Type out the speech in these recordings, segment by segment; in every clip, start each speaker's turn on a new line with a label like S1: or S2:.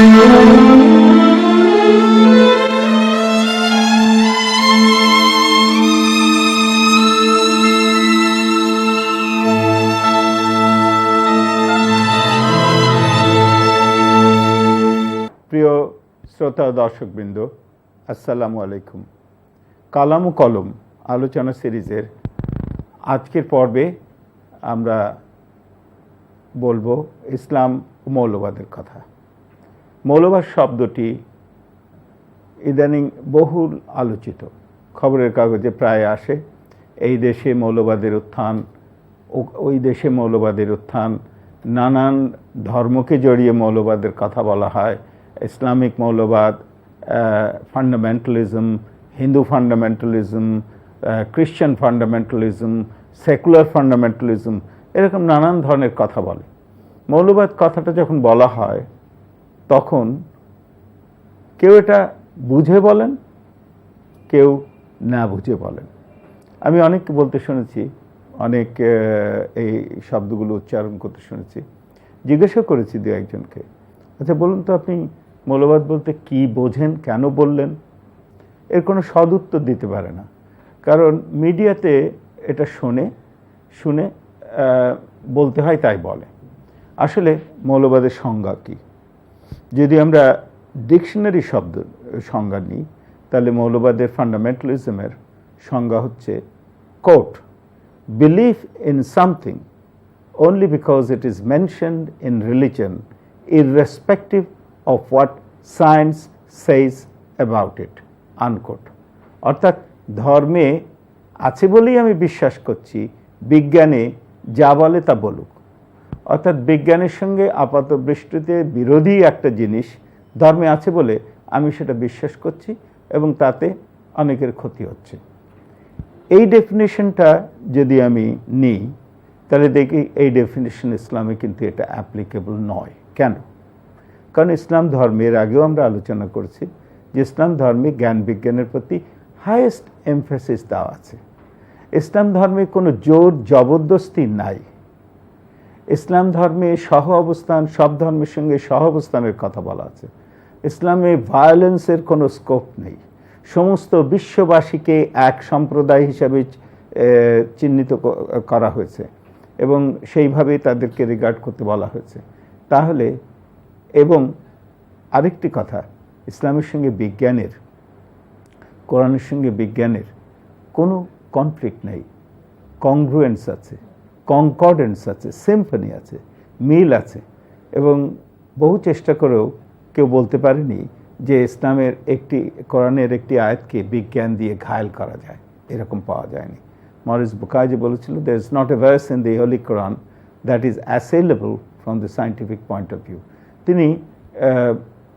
S1: প্রিয় শ্রোতা দর্শকবৃন্দ, আসসালামু আলাইকুম। কালাম ও কলম আলোচনা সিরিজের আজকের পর্বে আমরা বলবো ইসলাম ও মৌলবাদের কথা। মৌলবাদ শব্দটি ইদানিং বহুল আলোচিত, খবরের কাগজে প্রায় আসে। এই দেশে মৌলবাদের উত্থান, ওই দেশে মৌলবাদের উত্থান, নানান ধর্মকে জড়িয়ে মৌলবাদের কথা বলা হয়। ইসলামিক মৌলবাদ, fundamentalism, Hindu fundamentalism, Christian fundamentalism, secular fundamentalism, এরকম নানান ধরনের কথা বলে। মৌলবাদ কথাটা যখন বলা হয় তখন কেউ এটা বুঝে বলেন, কেউ না বুঝে বলেন। আমি অনেককে বলতে শুনেছি, অনেক এই শব্দগুলো উচ্চারণ করতে শুনেছি। জিজ্ঞাসা করেছি দু একজনকে, আচ্ছা বলুন তো আপনি মৌলবাদ বলতে কি বোঝেন, কেন বললেন? এর কোনো সদুত্তর দিতে পারে না, কারণ মিডিয়াতে এটা শুনে বলতে হয়, তাই বলে। আসলে মৌলবাদের সংজ্ঞা কী? যদি আমরা ডিকশনারি শব্দ সংজ্ঞা নিই, তাহলে মৌলবাদের ফান্ডামেন্টালিজমের সংজ্ঞা হচ্ছে, quote, believe in something only because it is mentioned in religion, irrespective of what science says about it, unquote. অর্থাৎ ধর্মে আছে বলেই আমি বিশ্বাস করছি, বিজ্ঞানে যা বলে তা বলুক। অর্থাৎ বিজ্ঞানের সঙ্গে আপাত দৃষ্টিতে বিরোধী একটা জিনিস ধর্মে আছে বলে আমি সেটা বিশ্বাস করছি এবং তাতে অনেকের ক্ষতি হচ্ছে। এই ডেফিনেশনটা যদি আমি নিই, তাহলে দেখি এই ডেফিনেশন ইসলামে কিন্তু এটা অ্যাপ্লিকেবল নয়। কেন? কারণ ইসলাম ধর্মের আগেও আমরা আলোচনা করেছি যে ইসলাম ধর্মে জ্ঞান বিজ্ঞানের প্রতি হাইয়েস্ট এমফেসিস দেওয়া আছে। ইসলাম ধর্মে কোনো জোর জবরদস্তি নাই। ইসলাম ধর্মে সহ অবস্থান, সব ধর্মের সঙ্গে সহ অবস্থানের কথা বলা আছে। ইসলামে ভায়োলেন্সের কোনো স্কোপ নেই। সমস্ত বিশ্ববাসীকে এক সম্প্রদায় হিসাবে চিহ্নিত করা হয়েছে এবং সেইভাবেই তাদেরকে রিগার্ড করতে বলা হয়েছে। তাহলে, এবং আরেকটি কথা, ইসলামের সঙ্গে বিজ্ঞানের, কোরআনের সঙ্গে বিজ্ঞানের কোনো কনফ্লিক্ট নেই। কংগ্রুয়েন্স আছে, কনকর্ডেন্স আছে, সিম্ফনি আছে, মিল আছে। এবং বহু চেষ্টা করেও কেউ বলতে পারেনি যে ইসলামের কোরআনের একটি আয়াতকে বিজ্ঞান দিয়ে ঘায়েল করা যায়, এরকম পাওয়া যায়নি। মরিস বুকাই বলেছিল, there is not a verse in the Holy Quran that is assailable from the scientific point of view. তিনি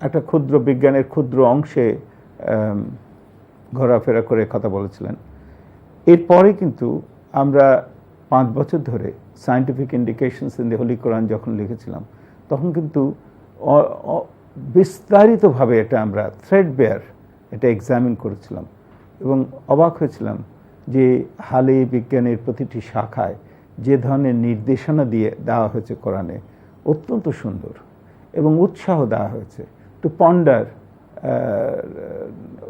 S1: একটা ক্ষুদ্র বিজ্ঞানের ক্ষুদ্র অংশে ঘোরাফেরা করে কথা বলেছিলেন। এরপরে কিন্তু আমরা 5 বছর ধরে scientific indications in the holy Quran যখন লিখেছিলাম, তখন কিন্তু বিস্তারিতভাবে এটা আমরা থ্রেডবেয়ার এটা এক্সামিন করেছিলাম এবং অবাক হয়েছিলাম যে হালে বিজ্ঞানের প্রতিটি শাখায় যে ধরনের নির্দেশনা দেওয়া হয়েছে কোরআনে, অত্যন্ত সুন্দর এবং উৎসাহ দেওয়া হয়েছে টু পন্ডার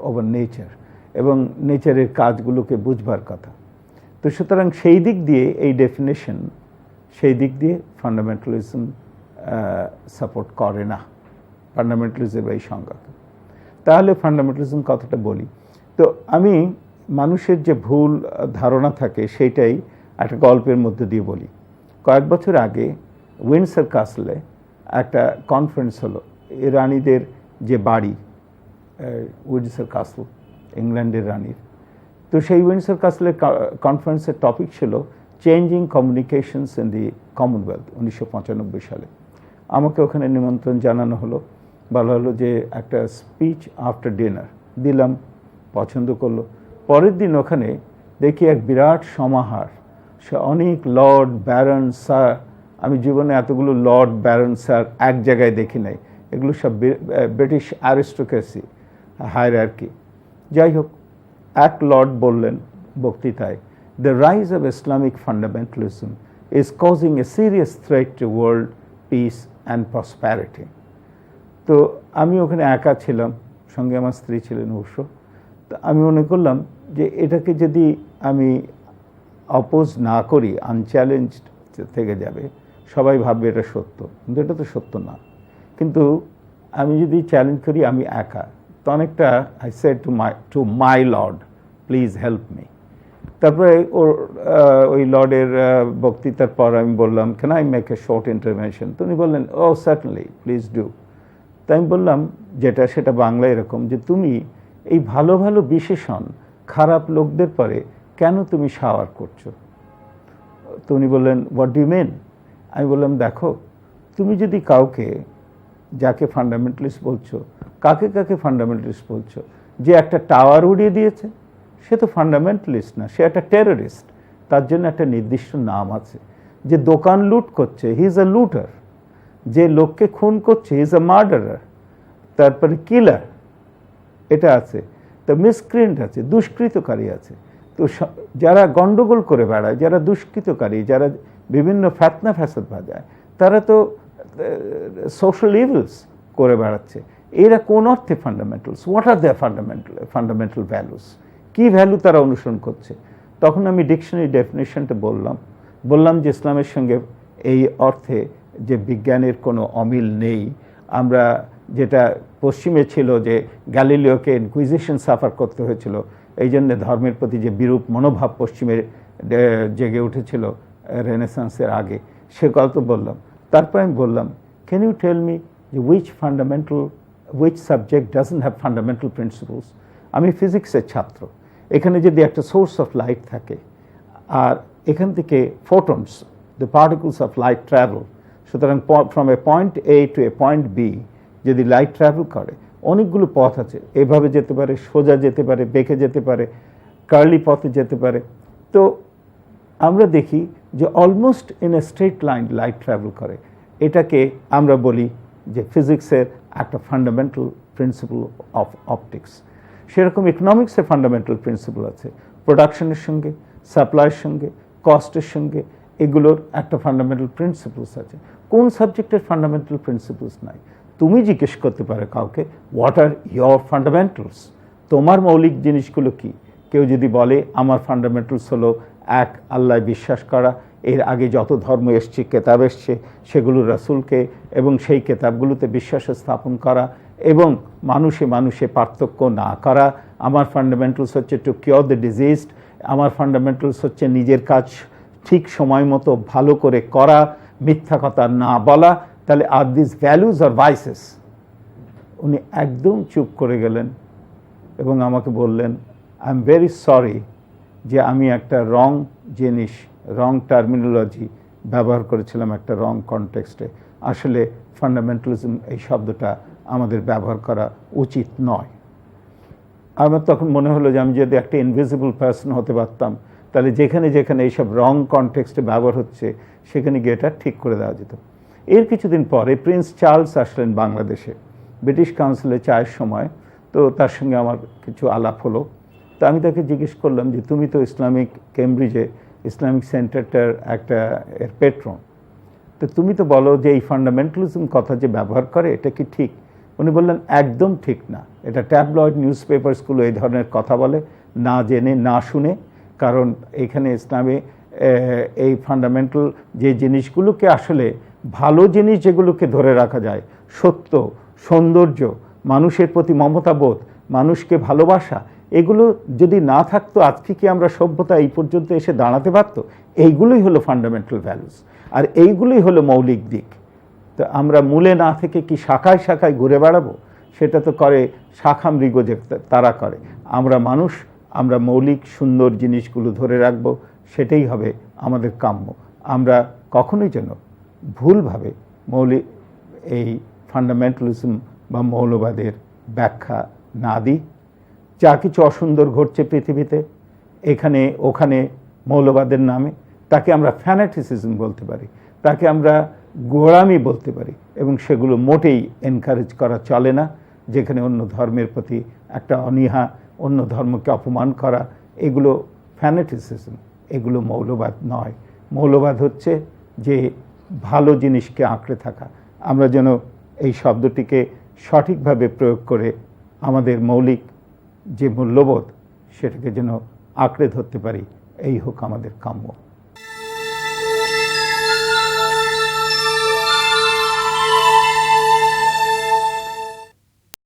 S1: ওভার নেচার এবং নেচারের কাজগুলোকে বুঝবার কথা। তো সুতরাং সেই দিক দিয়ে এই ডেফিনেশন, সেই দিক দিয়ে ফান্ডামেন্টালিজম সাপোর্ট করে না, ফান্ডামেন্টালিজম এই সংজ্ঞাকে। তাহলে ফান্ডামেন্টালিজম কথাটা বলি তো আমি মানুষের যে ভুল ধারণা থাকে সেইটাই একটা গল্পের মধ্যে দিয়ে বলি। কয়েক বছর আগে উইন্ডসর ক্যাসলে একটা কনফারেন্স হলো। রানীদের যে বাড়ি উইন্ডসর ক্যাসল, ইংল্যান্ডের রানীর, তো সেই উইন্ডসর ক্যাসলের কনফারেন্সের টপিক ছিল changing communications in the Commonwealth, 1995 সালে। আমাকে ওখানে নিমন্ত্রণ জানানো হলো, বলা হলো যে একটা স্পিচ আফটার ডিনার দিলাম, পছন্দ করলো। পরের দিন ওখানে দেখি এক বিরাট সমাহার, সে অনেক লর্ড, ব্যারন, স্যার। আমি জীবনে এতগুলো লর্ড, ব্যারন, স্যার এক জায়গায় দেখি নাই। এগুলো সব ব্রিটিশ অ্যারিস্টোক্রেসি, হায়ারার্কি। যাই হোক, এক লর্ড বললেন বক্তৃতায়, the rise of Islamic fundamentalism is causing A serious threat to world piece and prosperity. তো আমি ওখানে একা ছিলাম, সঙ্গে আমার স্ত্রী ছিলেন অবশ্য। তো আমি মনে করলাম যে এটাকে যদি আমি অপোজ না করি, আনচ্যালেঞ্জড থেকে যাবে, সবাই ভাববে এটা সত্য, কিন্তু এটা তো সত্য না। কিন্তু আমি যদি চ্যালেঞ্জ করি আমি একা, তো অনেকটা I said to my lord please help me. তারপরে ওই লর্ডের বক্তৃতার পর আমি বললাম can I make a short intervention. তো উনি বললেন ও সার্টেনলি প্লিজ ডু। তাই আমি বললাম যেটা সেটা বাংলা এরকম যে তুমি এই ভালো ভালো বিশেষণ খারাপ লোকদের পরে কেন তুমি শাওয়ার করছো? তো উনি বললেন হোয়াট ডু ইউ মিন? আমি বললাম দেখো, তুমি যদি কাউকে, যাকে ফান্ডামেন্টালিস্ট বলছো, কাকে কাকে ফান্ডামেন্টালিস্ট বলছো? যে একটা টাওয়ার উড়িয়ে দিয়েছে সে তো ফান্ডামেন্টালিস্ট না, সে একটা টেররিস্ট। তার জন্য একটা নির্দিষ্ট নাম আছে। যে দোকান লুট করছে হি ইজ আ লুটার, যে লোককে খুন করছে হি ইজ আ মার্ডারার, তারপরে কিলার এটা আছে, তো মিসক্রিয়েন্ট আছে, দুষ্কৃতকারী আছে। তো যারা গন্ডগোল করে বেড়ায়, যারা দুষ্কৃতকারী, যারা বিভিন্ন ফ্যাতনা ফ্যাসাদ বাজায়, তারা তো সোশ্যাল ইভিলস করে বেড়াচ্ছে। এরা কোন অর্থে fundamentals? What are their fundamental values? কী ভ্যালু তারা অনুসরণ করছে? তখন আমি ডিকশনারি ডেফিনেশনটা বললাম যে ইসলামের সঙ্গে এই অর্থে যে বিজ্ঞানের কোনো অমিল নেই। আমরা যেটা পশ্চিমে ছিল যে গ্যালিলিওকে ইনকুইজিশন সাফার করতে হয়েছিল, এই জন্যে ধর্মের প্রতি যে বিরূপ মনোভাব পশ্চিমের জেগে উঠেছিল রেনেসান্সের আগে, সে গল্প বললাম। তারপর আমি বললাম ক্যান ইউ টেল মি যে which subject doesn't have fundamental principles? আমি ফিজিক্সের ছাত্র, এখানে যদি একটা সোর্স অফ লাইট থাকে আর এখান থেকে photons, the particles of light travel, সুতরাং from a point A to a point B যদি লাইট ট্রাভেল করে, অনেকগুলো পথ আছে, এভাবে যেতে পারে, সোজা যেতে পারে, বেঁকে যেতে পারে, কার্লি পথে যেতে পারে। তো আমরা দেখি যে almost in a straight line light travel করে। এটাকে আমরা বলি যে ফিজিক্সের একটা ফান্ডামেন্টাল প্রিন্সিপল অফ অপটিক্স। সেরকম ইকোনমিক্সের ফান্ডামেন্টাল প্রিন্সিপল আছে, প্রোডাকশনের সঙ্গে, সাপ্লাইয়ের সঙ্গে, কস্টের সঙ্গে, এগুলোর একটা ফান্ডামেন্টাল প্রিন্সিপলস আছে। কোন সাবজেক্টের ফান্ডামেন্টাল প্রিন্সিপলস নাই? তুমি জিজ্ঞেস করতে পারো কাউকে হোয়াট আর ইয়োর ফান্ডামেন্টালস, তোমার মৌলিক জিনিসগুলো কি? কেউ যদি বলে আমার ফান্ডামেন্টালস হলো এক, আল্লাহ বিশ্বাস করা, এর আগে যত ধর্ম এসছে, কেতাব এসছে, সেগুলো রাসূলকে এবং সেই কেতাবগুলোতে বিশ্বাস স্থাপন করা এবং মানুষে মানুষে পার্থক্য না করা। আমার ফান্ডামেন্টালস হচ্ছে টু কিওর দ্য ডিজিজড, আমার ফান্ডামেন্টালস হচ্ছে নিজের কাজ ঠিক সময় মতো ভালো করে করা, মিথ্যা কথা না বলা। তাহলে আর দিস ভ্যালুজ আর ভাইসেস? উনি একদম চুপ করে গেলেন এবং আমাকে বললেন আই এম ভেরি সরি যে আমি একটা রং জিনিস, রং টার্মিনোলজি ব্যবহার করেছিলাম একটা রং কনটেক্সটে। আসলে ফান্ডামেন্টালিজম এই শব্দটা আমাদের ব্যবহার করা উচিত নয়। আমার তখন মনে হলো যে আমি যদি একটা ইনভিজিবল পার্সন হতে পারতাম, তাহলে যেখানে যেখানে এইসব রং কনটেক্সটে ব্যবহার হচ্ছে সেখানে গিয়ে এটা ঠিক করে দেওয়া যেত। এর কিছুদিন পরে প্রিন্স চার্লস আসলেন বাংলাদেশে ব্রিটিশ কাউন্সিলে চায়ের সময়। তো তার সঙ্গে আমার কিছু আলাপ হলো। তো আমি তাকে জিজ্ঞেস করলাম যে তুমি তো ইসলামিক কেমব্রিজে ইসলামিক সেন্টারটার একটা এর পেট্রন, তো তুমি তো বলো যে এই ফান্ডামেন্টালিজম কথা যে ব্যবহার করে এটা কি ঠিক? উনি বললেন একদম ঠিক না, এটা ট্যাবলয়েড নিউজ পেপারসগুলো এই ধরনের কথা বলে না জেনে না শুনে। কারণ এখানে ইসলামে এই ফান্ডামেন্টাল যে জিনিসগুলোকে আসলে ভালো জিনিস যেগুলোকে ধরে রাখা যায়, সত্য, সৌন্দর্য, মানুষের প্রতি মমতাবোধ, মানুষকে ভালোবাসা, এগুলো যদি না থাকতো আজকে কি আমরা সভ্যতা এই পর্যন্ত এসে দাঁড়াতে পারতো? এইগুলোই হলো ফান্ডামেন্টাল ভ্যালুস, আর এইগুলোই হলো মৌলিক দিক। তো আমরা মূলে না থেকে কি শাখায় শাখায় ঘুরে বেড়াবো? সেটা তো করে শাখা মৃগ, যে তারা করে। আমরা মানুষ, আমরা মৌলিক সুন্দর জিনিসগুলো ধরে রাখবো, সেটাই হবে আমাদের কাম্য। আমরা কখনোই যেন ভুলভাবে মৌলিক এই ফান্ডামেন্টালিজম বা মৌলবাদের ব্যাখ্যা না দিই। যা কিছু অসুন্দর ঘটছে পৃথিবীতে এখানে ওখানে মৌলবাদের নামে, তাকে আমরা ফ্যানাটিসিজম বলতে পারি, তাকে আমরা গোড়ামি বলতে পারি, এবং সেগুলো মোটেই এনকারেজ করা চলে না। যেখানে অন্য ধর্মের প্রতি একটা অনীহা, অন্য ধর্মকে অপমান করা, এগুলো ফ্যানাটিসিজম, এগুলো মৌলবাদ নয়। মৌলবাদ হচ্ছে যে ভালো জিনিসকে আঁকড়ে থাকা। আমরা যেন এই শব্দটিকে সঠিকভাবে প্রয়োগ করে আমাদের মৌলিক যে মূল্যবোধ সেটাকে যেন আঁকড়ে ধরতে পারি, এই হোক আমাদের কাম্য।